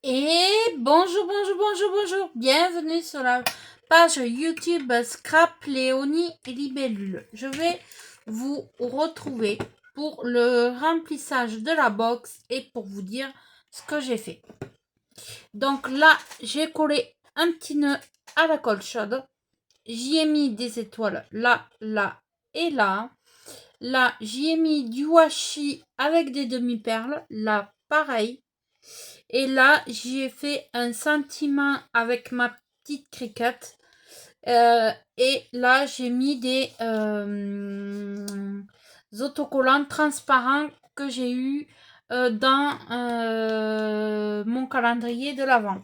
Et bonjour, bienvenue sur la page YouTube Scrap Léonie et Libellule. Je vais vous retrouver pour le remplissage de la box et pour vous dire ce que j'ai fait. Donc là, j'ai collé un petit nœud à la colle chaude. J'y ai mis des étoiles là, là et là. Là, j'y ai mis du washi avec des demi-perles. Là, pareil. Et là, j'y ai fait un sentiment avec ma petite cricket. Et là, j'ai mis des autocollants transparents que j'ai eu dans mon calendrier de l'Avent.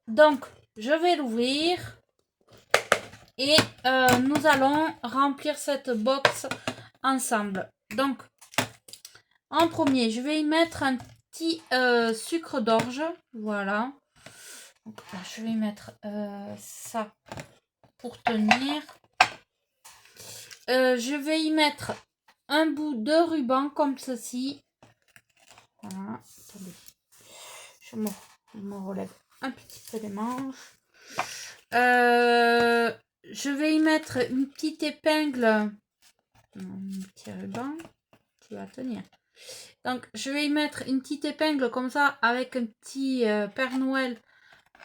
Donc, je vais l'ouvrir et nous allons remplir cette box ensemble. Donc, en premier, je vais y mettre un petit sucre d'orge. Voilà. Donc là, je vais y mettre ça pour tenir. Je vais y mettre un bout de ruban comme ceci. Voilà. Attendez. Je me relève un petit peu les manches. Je vais y mettre une petite épingle. Un petit ruban qui va tenir. Donc, je vais y mettre une petite épingle comme ça avec un petit Père Noël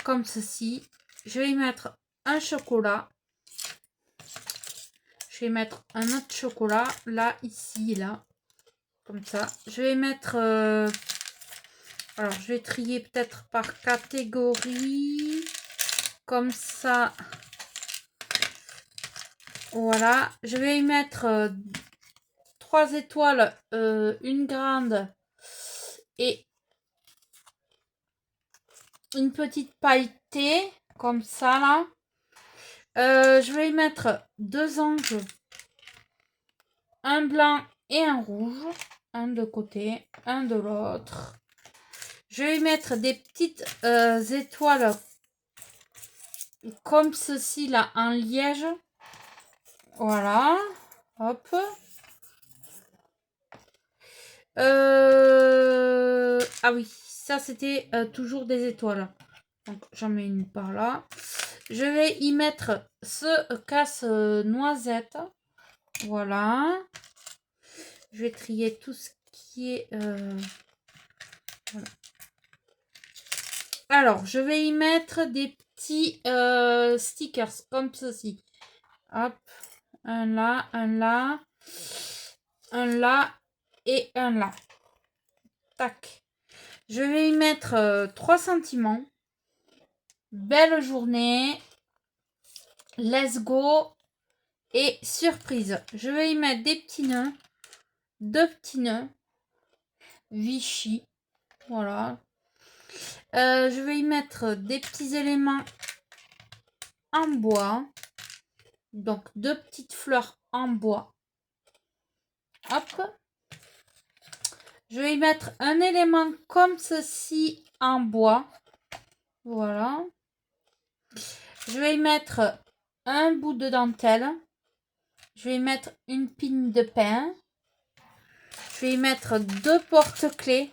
comme ceci. Je vais y mettre un chocolat. Je vais mettre un autre chocolat là, ici, là, comme ça. Je vais mettre alors je vais trier peut-être par catégorie comme ça. Voilà, je vais y mettre 3 étoiles, une grande et une petite pailletée comme ça là. Je vais y mettre 2 anges, un blanc et un rouge, un de côté, un de l'autre. Je vais y mettre des petites étoiles comme ceci là en liège. Voilà, hop. Ah oui, ça c'était toujours des étoiles. Donc j'en mets une par là. Je vais y mettre ce casse-noisette. Voilà. Je vais trier tout ce qui est... voilà. Alors, je vais y mettre des petits stickers comme ceci. Hop. Un là, un là. Un là et un là. Tac. Je vais y mettre 3 sentiments. Belle journée. Let's go. Et surprise. Je vais y mettre des petits nœuds. 2 petits nœuds. Vichy. Voilà. Je vais y mettre des petits éléments en bois. Donc 2 petites fleurs en bois. Hop. Je vais y mettre un élément comme ceci en bois. Voilà. Je vais y mettre un bout de dentelle. Je vais y mettre une pine de pain. Je vais y mettre 2 porte-clés.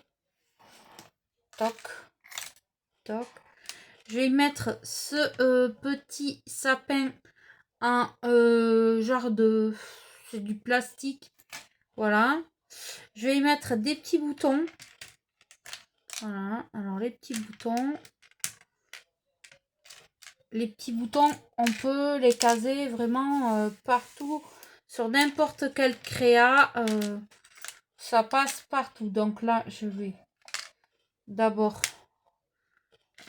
Toc. Toc. Je vais y mettre ce petit sapin en genre de... c'est du plastique. Voilà. Je vais y mettre des petits boutons. Voilà. Alors les petits boutons. Les petits boutons, on peut les caser vraiment partout. Sur n'importe quel créa. Ça passe partout. Donc là, je vais d'abord...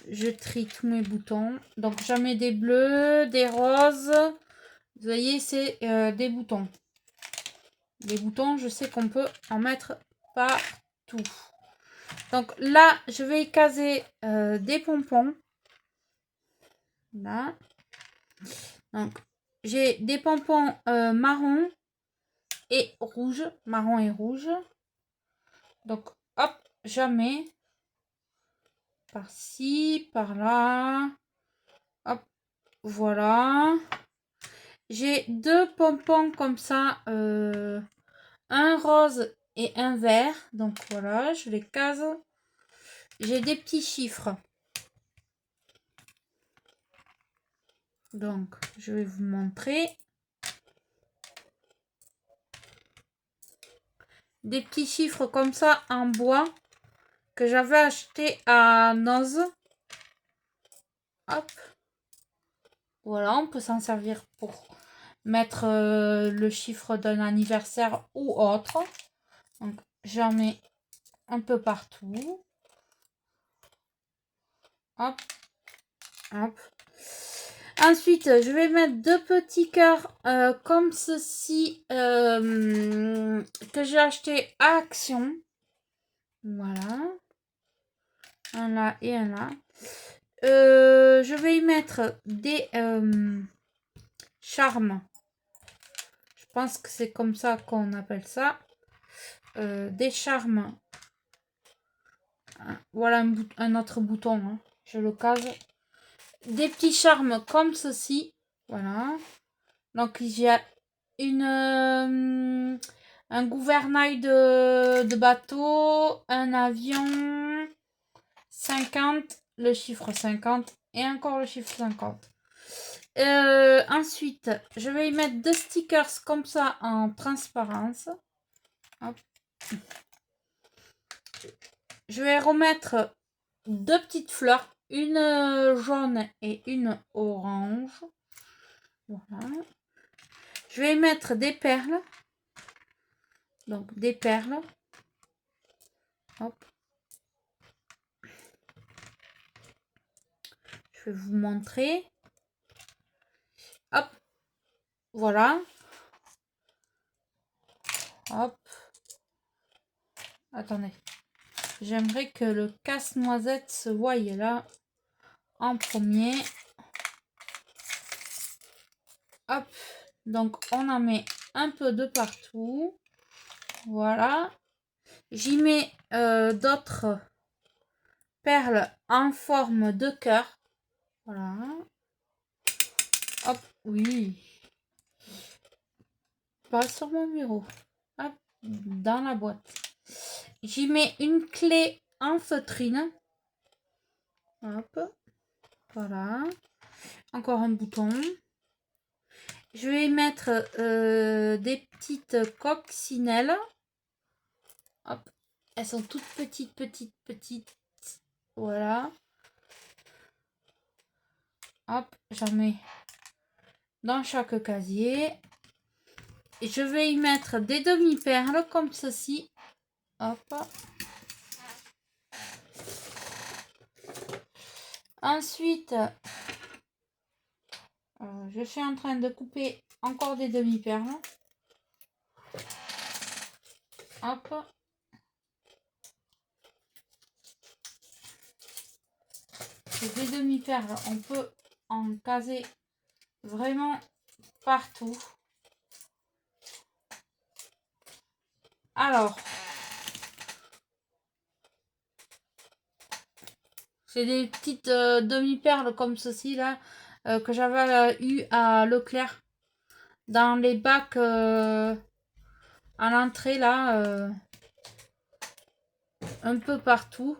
je trie tous mes boutons. Donc j'en mets des bleus, des roses. Vous voyez, c'est des boutons. Les boutons, je sais qu'on peut en mettre partout. Donc là, je vais y caser des pompons. Là. Donc, j'ai des pompons marron et rouge. Marron et rouge. Donc, hop, j'en mets par-ci, par-là. Hop, voilà. J'ai 2 pompons comme ça. Un rose et un vert. Donc voilà, je les case. J'ai des petits chiffres. Donc, je vais vous montrer. Des petits chiffres comme ça en bois que j'avais acheté à Noz. Hop. Voilà, on peut s'en servir pour mettre le chiffre d'un anniversaire ou autre. Donc, j'en mets un peu partout. Hop. Hop. Ensuite, je vais mettre deux petits cœurs comme ceci que j'ai acheté à Action. Voilà. Un là et un là. Je vais y mettre des charmes. Je pense que c'est comme ça qu'on appelle ça. Des charmes. Voilà un autre bouton. Hein. Je le case. Des petits charmes comme ceci. Voilà. Donc il y a un gouvernail de bateau, un avion, 50, le chiffre 50 et encore le chiffre 50. Ensuite, je vais y mettre deux stickers comme ça en transparence. Hop. Je vais remettre deux petites fleurs, une jaune et une orange. Voilà. Je vais y mettre des perles. Donc des perles. Hop. Je vais vous montrer. Hop. Voilà. Hop. Attendez. J'aimerais que le casse-noisette se voie là en premier. Hop. Donc on en met un peu de partout. Voilà. J'y mets d'autres perles en forme de cœur. Voilà. Hop. Oui. Pas sur mon bureau. Hop. Dans la boîte. J'y mets une clé en feutrine. Hop. Voilà. Encore un bouton. Je vais y mettre des petites coccinelles. Hop. Elles sont toutes petites, petites, petites. Voilà. Hop. J'en mets dans chaque casier. Et je vais y mettre des demi-perles comme ceci. Hop. Ensuite, je suis en train de couper encore des demi-perles. Hop. Des demi-perles, on peut en caser vraiment partout. Alors, c'est des petites demi-perles comme ceci là que j'avais eu à Leclerc dans les bacs à l'entrée là, un peu partout.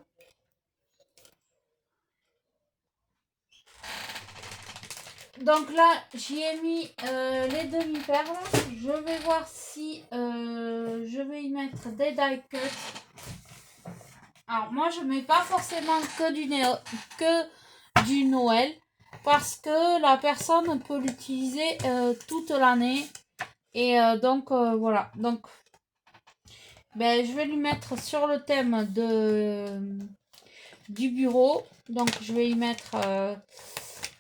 Donc là, j'y ai mis les demi-perles. Je vais voir si je vais y mettre des die cuts. Alors moi, je mets pas forcément que du Noël parce que la personne peut l'utiliser toute l'année. Et donc voilà. Donc ben, je vais lui mettre sur le thème du bureau. Donc je vais y mettre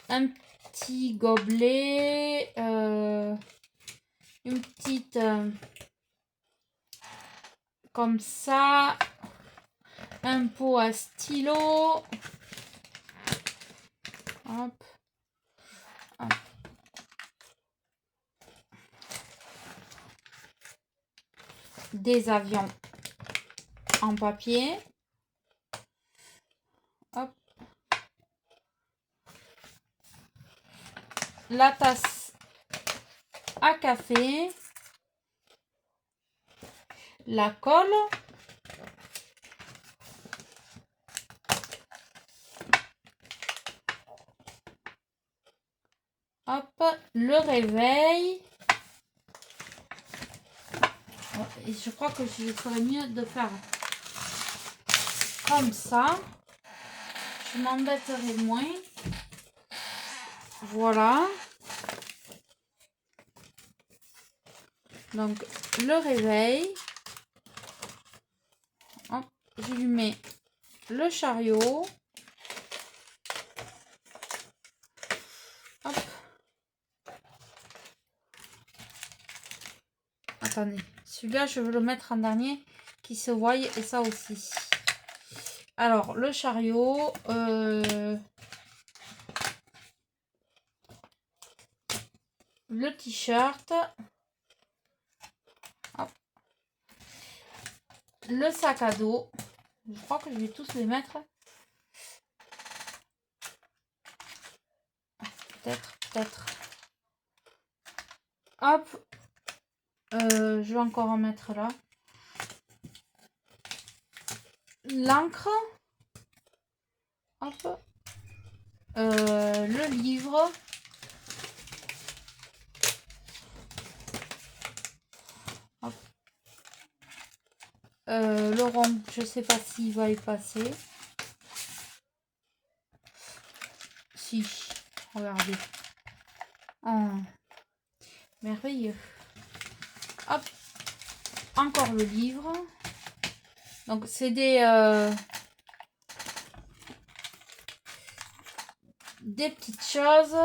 un petit gobelet, une petite comme ça, un pot à stylo. Hop. Hop. Des avions en papier. Hop. La tasse à café. la colle. Hop, le réveil. Et je crois que je ferais mieux de faire comme ça. Je m'embêterai moins. Voilà. Donc, le réveil. Hop, je lui mets le chariot. Hop. Attendez, celui-là, je veux le mettre en dernier, qui se voie, et ça aussi. Alors, le chariot, le t-shirt, le sac à dos. Je crois que je vais tous les mettre. Peut-être. Hop. Je vais encore en mettre là. L'encre. Hop. Le livre. Hop. Le rond, je sais pas s'il va y passer. Si, regardez. Oh, merveilleux. Hop. Encore le livre. Donc c'est des petites choses.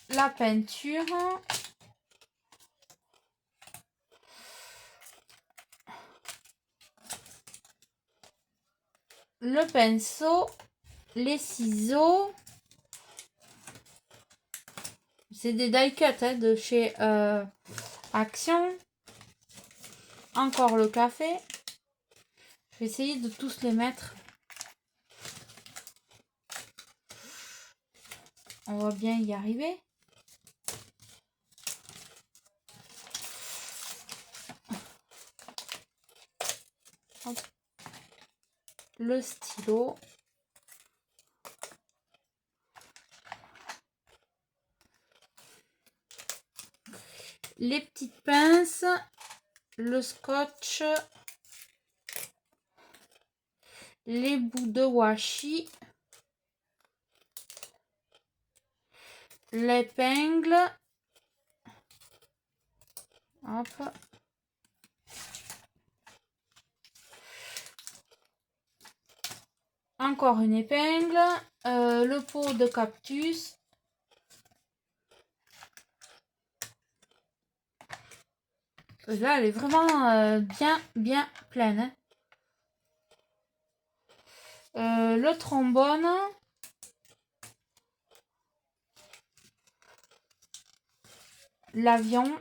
La peinture. Le pinceau. Les ciseaux. C'est des die cut hein, de chez Action. Encore le café. Je vais essayer de tous les mettre. On va bien y arriver. Hop. Le stylo. Les petites pinces. Le scotch. Les bouts de washi. L'épingle. Hop. Encore une épingle. Le pot de cactus. Là, elle est vraiment bien pleine. Hein. Le trombone. L'avion.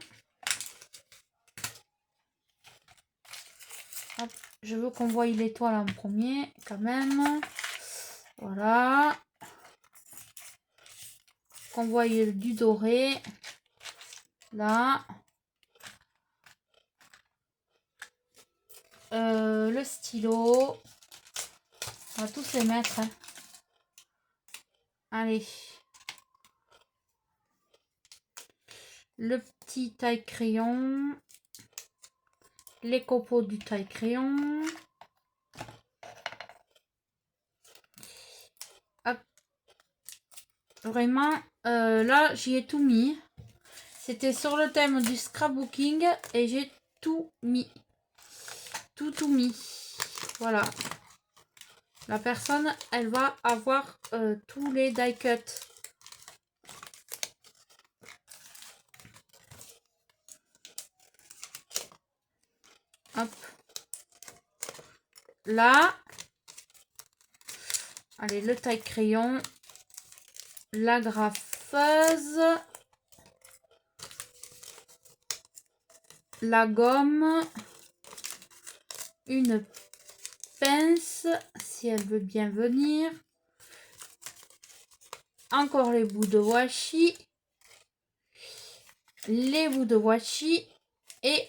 Je veux qu'on voie l'étoile en premier, quand même. Voilà. Qu'on voie du doré. Là. Le stylo. On va tous les mettre. Hein. Allez. Le petit taille-crayon. Les copeaux du taille-crayon. Vraiment, là, j'y ai tout mis. C'était sur le thème du scrapbooking et j'ai tout mis. Tout mis. Voilà. La personne, elle va avoir tous les die cut. Hop. Là. Allez, le taille-crayon. La graffeuse. La gomme. Une pince, si elle veut bien venir. Encore les bouts de washi. les bouts de washi et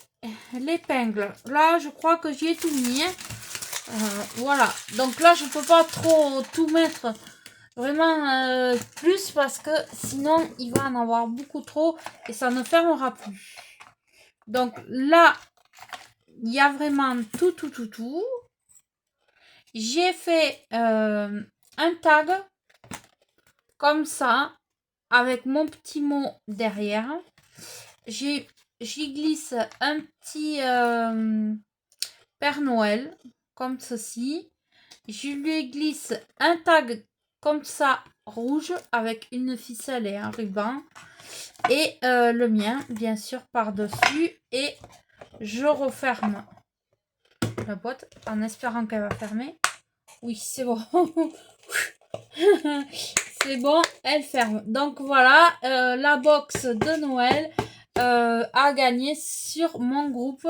l'épingle. Là, je crois que j'y ai tout mis. Hein. Voilà. Donc là, je peux pas trop tout mettre vraiment plus parce que sinon, il va en avoir beaucoup trop et ça ne fermera plus. Donc là, il y a vraiment tout. J'ai fait un tag comme ça avec mon petit mot derrière. J'y glisse un petit Père Noël comme ceci. Je lui glisse un tag comme ça rouge avec une ficelle et un ruban et le mien bien sûr par dessus et je referme la boîte en espérant qu'elle va fermer. Oui, c'est bon. C'est bon, elle ferme. Donc voilà, la box de Noël a gagné sur mon groupe.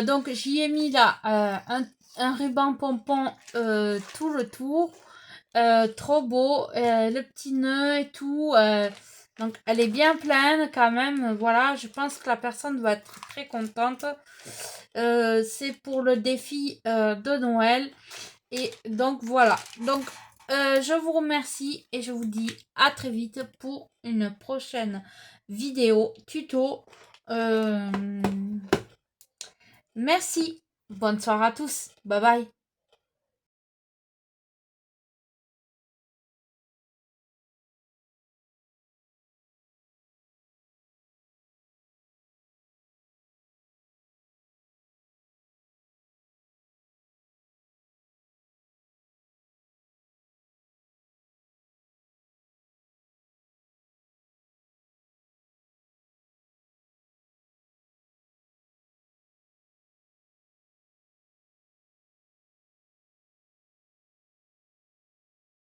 Donc j'y ai mis là un ruban pompon tout le tour. Trop beau, le petit nœud et tout. Donc elle est bien pleine quand même. Voilà, je pense que la personne va être très contente. C'est pour le défi de Noël. Et donc voilà. Donc je vous remercie et je vous dis à très vite pour une prochaine vidéo tuto. Merci. Bonne soirée à tous. Bye bye.